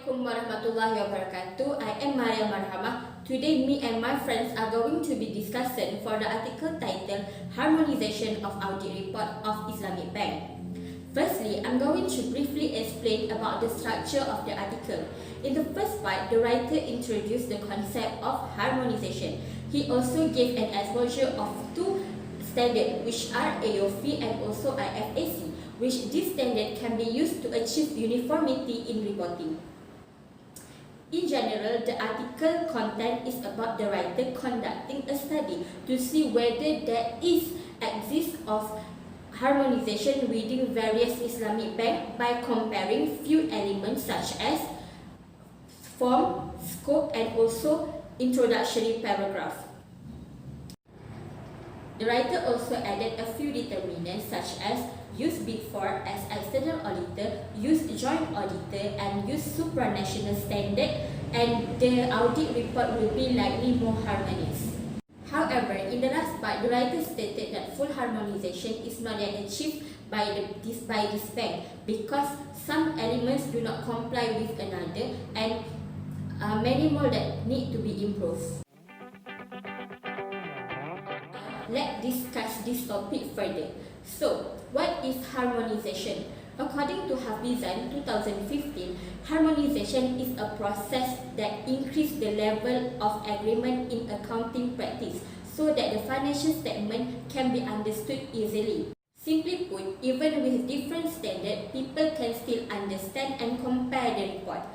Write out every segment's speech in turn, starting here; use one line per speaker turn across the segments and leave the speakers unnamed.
Assalamualaikum warahmatullahi wabarakatuh. I am Maryam Marhamah. Today, me and my friends are going to be discussing for the article titled Harmonization of Audit Report of Islamic Bank. Firstly, I'm going to briefly explain about the structure of the article. In the first part, the writer introduced the concept of harmonization. He also gave an exposure of two standards, which are AOF and also IFAC, which this standard can be used to achieve uniformity in reporting. In general, the article content is about the writer conducting a study to see whether there exists of harmonization within various Islamic banks by comparing few elements such as form, scope, and also introductory paragraph. The writer also added a few determinants such as use Big Four as external auditor, use joint auditor, and use supranational standard, and the audit report will be likely more harmonious. However, in the last part, the writer stated that full harmonization is not yet achieved by this bank because some elements do not comply with another, and many more that need to be improved. Let's discuss this topic further. So, what is harmonization? According to Hafizan 2015, harmonization is a process that increases the level of agreement in accounting practice so that the financial statement can be understood easily. Simply put, even with different standards, people can still understand and compare the report.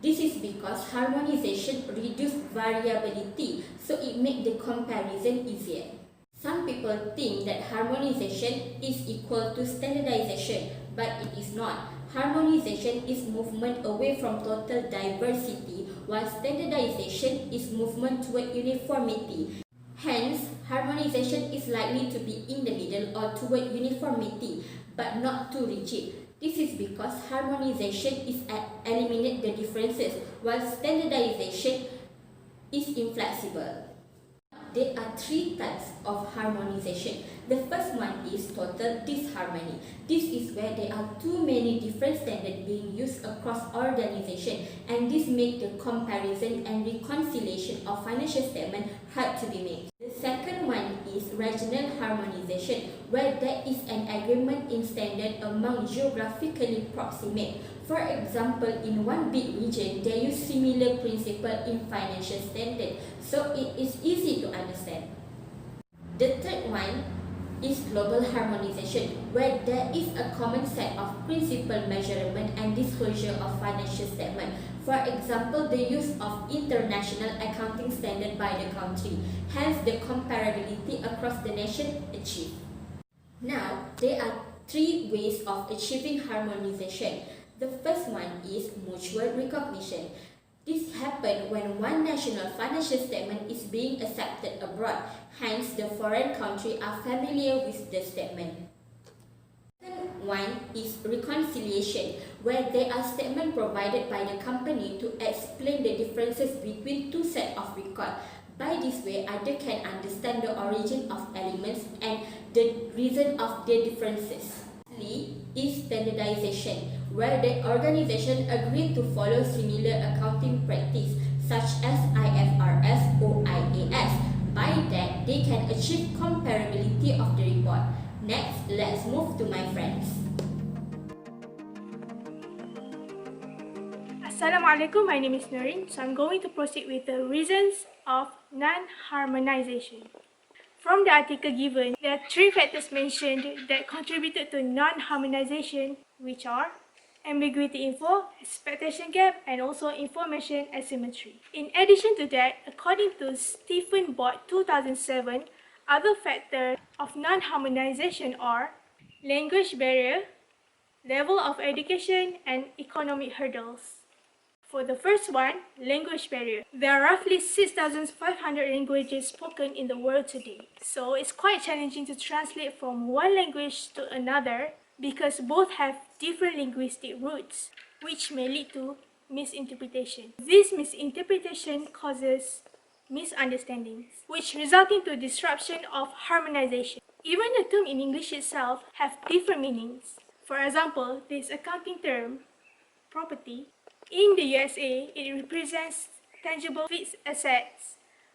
This is because harmonization reduces variability, so it makes the comparison easier. Some people think that harmonization is equal to standardization, but it is not. Harmonization is movement away from total diversity, while standardization is movement toward uniformity. Hence, harmonization is likely to be in the middle or toward uniformity, but not too rigid. This is because harmonization is eliminate the differences, while standardization is inflexible. There are three types of harmonization. The first one is total disharmony. This is where there are too many different standards being used across organizations, and this makes the comparison and reconciliation of financial statements hard to be made. The second one is regional harmonization, where there is an agreement in standard among geographically proximate. For example, in one big region, they use similar principle in financial standard, so it is easy to understand. The third one is global harmonization, where there is a common set of principle measurement and disclosure of financial statement. For example, the use of international accounting standard by the country, hence the comparability across the nation achieved. Now, there are three ways of achieving harmonization. The first one is mutual recognition. This happens when one national financial statement is being accepted abroad, hence the foreign countries are familiar with the statement. The second one is reconciliation, where there are statements provided by the company to explain the differences between two sets of records. By this way, others can understand the origin of elements and the reason of their differences. Lastly is standardization, where the organization agree to follow similar accounting practice such as IFRS or IAS. By that, they can achieve comparability of the report. Next, let's move to my friends.
Assalamualaikum, my name is Nureen, so I'm going to proceed with the reasons of non-harmonization. From the article given, there are three factors mentioned that contributed to non-harmonization, which are ambiguity info, expectation gap, and also information asymmetry. In addition to that, according to Stephen Bott 2007, other factors of non-harmonization are language barrier, level of education, and economic hurdles. For the first one, language barrier. There are roughly 6,500 languages spoken in the world today. So it's quite challenging to translate from one language to another because both have different linguistic roots, which may lead to misinterpretation. This misinterpretation causes misunderstandings, which result into disruption of harmonization. Even the term in English itself have different meanings. For example, this accounting term, property, In the USA, it represents tangible fixed assets,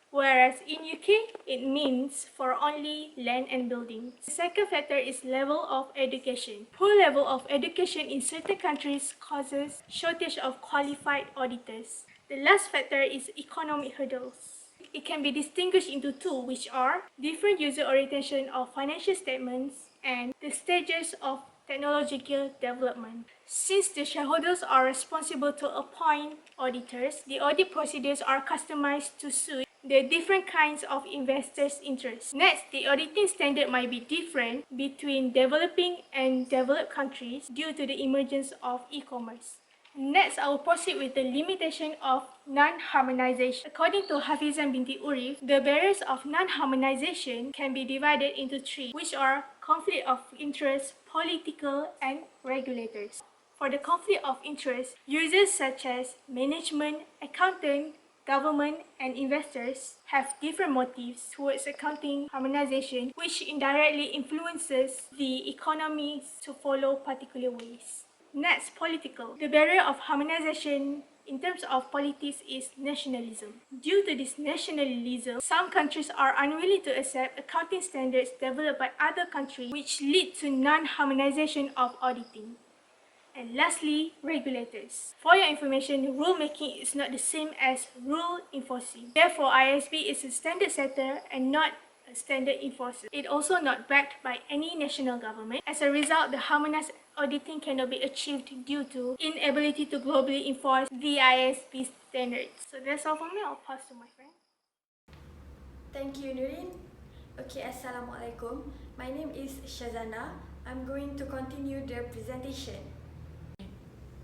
whereas in UK, it means for only land and buildings. The second factor is level of education. Poor level of education in certain countries causes shortage of qualified auditors. The last factor is economic hurdles. It can be distinguished into two, which are different user orientation of financial statements and the stages of technological development. Since the shareholders are responsible to appoint auditors, the audit procedures are customized to suit the different kinds of investors' interests. Next, the auditing standard might be different between developing and developed countries due to the emergence of e-commerce. Next, I will proceed with the limitation of non-harmonization. According to Hafizan Binti Urif, the barriers of non-harmonization can be divided into three, which are conflict of interest, political, and regulators. For the conflict of interest, users such as management, accountant, government, and investors have different motives towards accounting harmonization, which indirectly influences the economy to follow particular ways. Next, political. The barrier of harmonization in terms of politics is nationalism. Due to this nationalism, some countries are unwilling to accept accounting standards developed by other countries, which lead to non-harmonization of auditing. And lastly, regulators. For your information, rulemaking is not the same as rule enforcing. Therefore, ISB is a standard setter and not a standard enforcer. It also not backed by any national government. As a result, the harmonized auditing cannot be achieved due to inability to globally enforce the ISB standards. So that's all from me. I'll pass to my friend.
Thank you, Nureen. Okay, Assalamualaikum. My name is Syazana. I'm going to continue the presentation.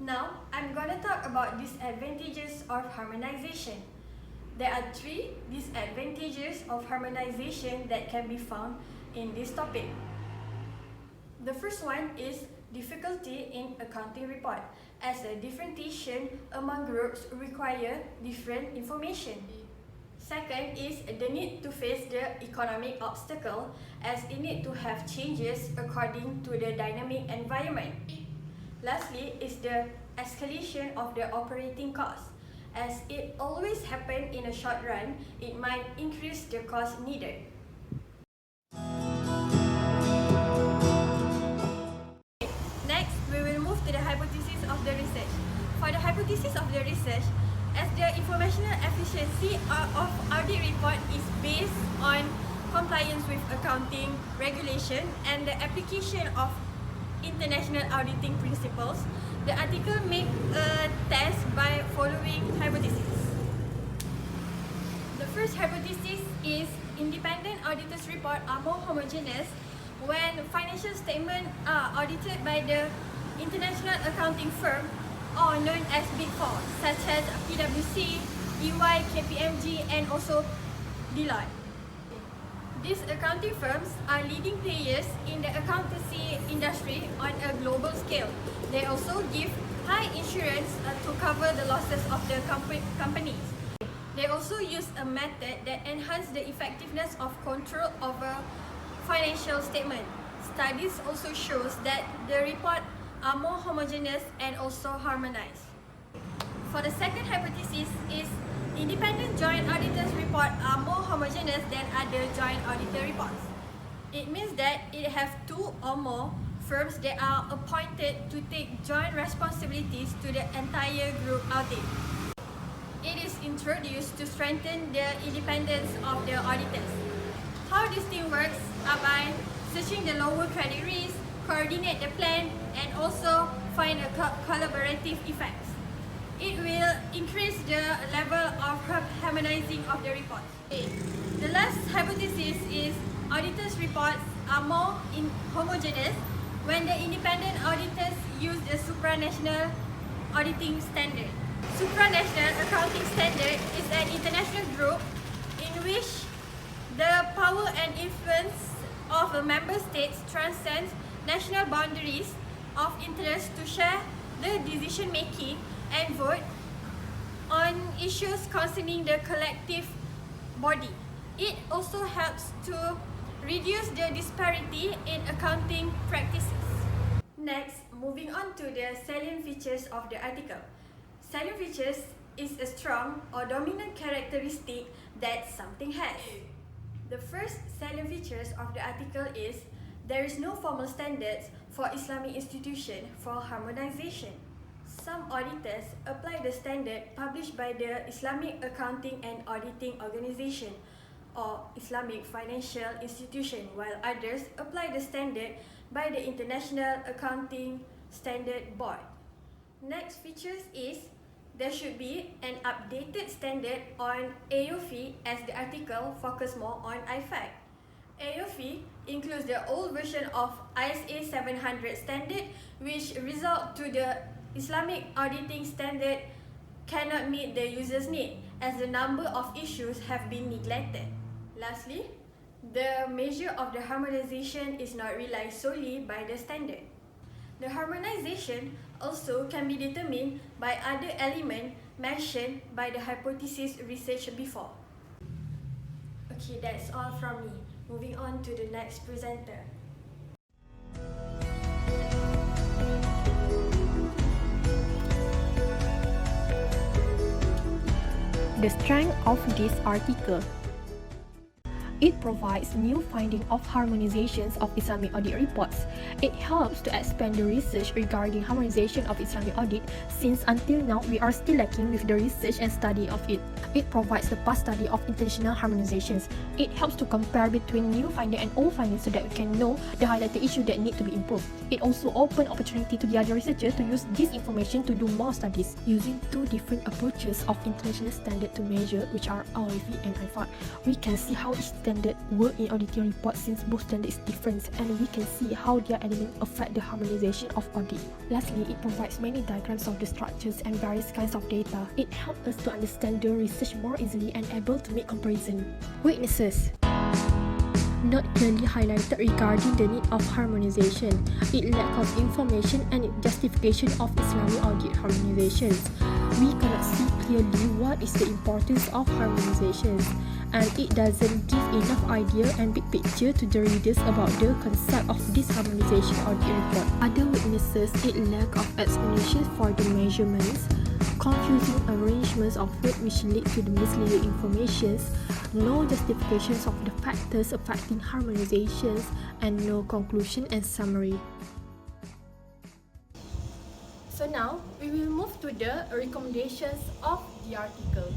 Now, I'm going to talk about disadvantages of harmonization. There are three disadvantages of harmonization that can be found in this topic. The first one is difficulty in accounting report, as a differentiation among groups require different information. Second is the need to face the economic obstacle, as it need to have changes according to the dynamic environment. Lastly is the escalation of the operating cost. As it always happens in a short run, it might increase the cost needed. Next, we will move to the hypothesis of the research. For the hypothesis of the research, as the informational efficiency of audit report is based on compliance with accounting regulation and the application of international auditing principles, the article makes a test by following hypotheses. The first hypothesis is independent auditors' report are more homogeneous when financial statements are audited by the international accounting firm or known as Big Four, such as PwC, EY, KPMG, and also Deloitte. These accounting firms are leading players in the accountancy industry on a global scale. They also give high insurance to cover the losses of the companies. They also use a method that enhances the effectiveness of control over financial statement. Studies also shows that the report are more homogeneous and also harmonized. For the second hypothesis is independent joint auditors report are more homogeneous than other joint auditor reports. It means that it have two or more firms that are appointed to take joint responsibilities to the entire group audit. It is introduced to strengthen the independence of the auditors. How this thing works are by searching the lower credit risk, coordinate the plan, and also find a collaborative effects. It will increase the level of harmonizing of the reports. The last hypothesis is auditors' reports are more homogeneous when the independent auditors use the supranational auditing standard. Supranational accounting standard is an international group in which the power and influence of the member states transcends national boundaries of interest to share the decision making and vote on issues concerning the collective body. It also helps to reduce the disparity in accounting practices. Next, moving on to the salient features of the article. Selling features is a strong or dominant characteristic that something has. The first selling features of the article is there is no formal standards for Islamic institution for harmonization. Some auditors apply the standard published by the Islamic Accounting and Auditing Organization or Islamic Financial Institution, while others apply the standard by the International Accounting Standard Board. Next features is there should be an updated standard on AOF as the article focus more on IFAC. AOF includes the old version of ISA 700 standard, which result to the Islamic auditing standard cannot meet the user's need as the number of issues have been neglected. Lastly, the measure of the harmonization is not relied solely by the standard. The harmonization also can be determined by other elements mentioned by the hypothesis research before. Okay, that's all from me. Moving on to the next presenter.
The strength of this article. It provides new finding of harmonizations of Islamic audit reports. It helps to expand the research regarding harmonization of Islamic audit, since until now we are still lacking with the research and study of it. It provides the past study of international harmonizations. It helps to compare between new finding and old findings so that we can know the highlighted issue that need to be improved. It also opens opportunity to the other researchers to use this information to do more studies. Using two different approaches of international standard to measure, which are AOF and IFAC, we can see how each standard work in auditing reports, since both standards is different, and we can see how their elements affect the harmonization of audit. Lastly, it provides many diagrams of the structures and various kinds of data. It helps us to understand the research more easily and able to make comparison. Weaknesses. Not clearly highlighted regarding the need of harmonization. It lack of information and justification of Islamic audit harmonizations. We cannot see clearly what is the importance of harmonizations, and it doesn't give enough idea and big picture to the readers about the concept of this harmonization audit report. Other weaknesses, it lack of explanation for the measurements, confusing arrangements of work which lead to the misleading informations, no justifications of the factors affecting harmonizations, and no conclusion and summary. So now, we will move to the recommendations of the article.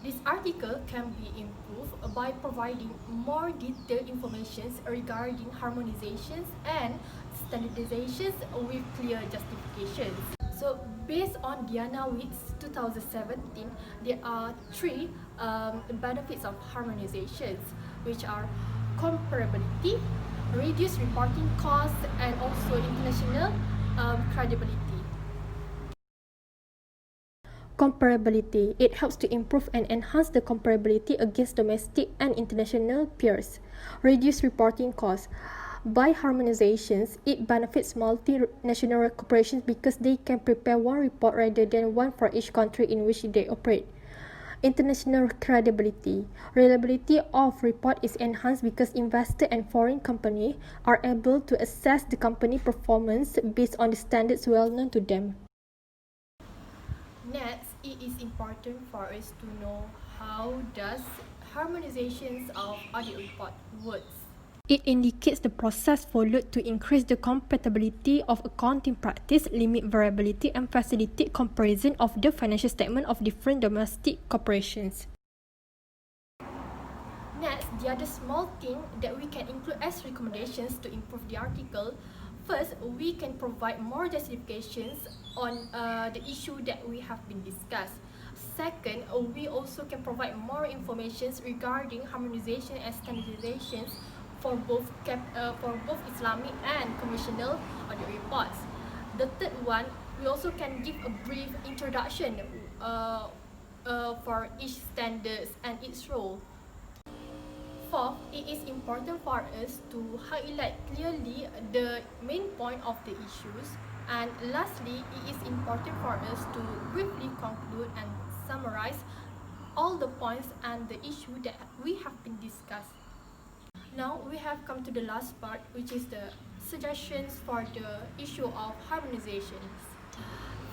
This article can be improved by providing more detailed information regarding harmonizations and standardizations with clear justifications. So, based on Diana Witt's 2017, there are three benefits of harmonizations, which are comparability, reduced reporting costs, and also international credibility. Comparability. It helps to improve and enhance the comparability against domestic and international peers. Reduce reporting costs. By harmonizations, it benefits multinational corporations because they can prepare one report rather than one for each country in which they operate. International credibility. Reliability of report is enhanced because investors and foreign companies are able to assess the company performance based on the standards well known to them. Next, it is important for us to know how does harmonizations of audit report works. It indicates the process followed to increase the compatibility of accounting practice, limit variability, and facilitate comparison of the financial statement of different domestic corporations. Next, the other small thing that we can include as recommendations to improve the article. First, we can provide more justifications on the issue that we have been discussed. Second, we also can provide more information regarding harmonization and standardizations for both Islamic and conventional audit reports. The third one, we also can give a brief introduction for each standards and its role. Fourth, it is important for us to highlight clearly the main point of the issues. And lastly, it is important for us to briefly conclude and summarize all the points and the issue that we have been discussed. Now we have come to the last part, which is the suggestions for the issue of harmonizations.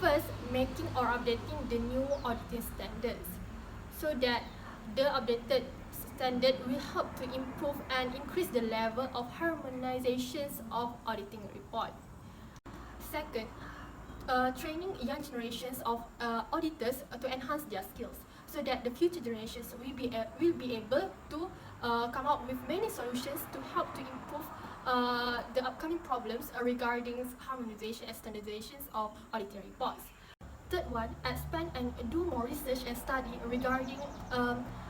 First, making or updating the new auditing standards so that the updated standard will help to improve and increase the level of harmonizations of auditing report. Second, training young generations of auditors to enhance their skills so that the future generations will be able to come up with many solutions to help to improve the upcoming problems regarding harmonization and standardizations of auditing reports. Third one, expand and do more research and study regarding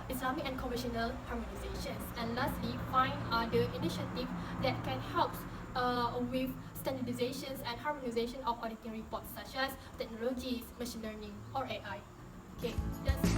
Islamic and conventional harmonizations. And lastly, find other initiatives that can help with standardizations and harmonization of auditing reports such as technologies, machine learning, or AI. Okay, that's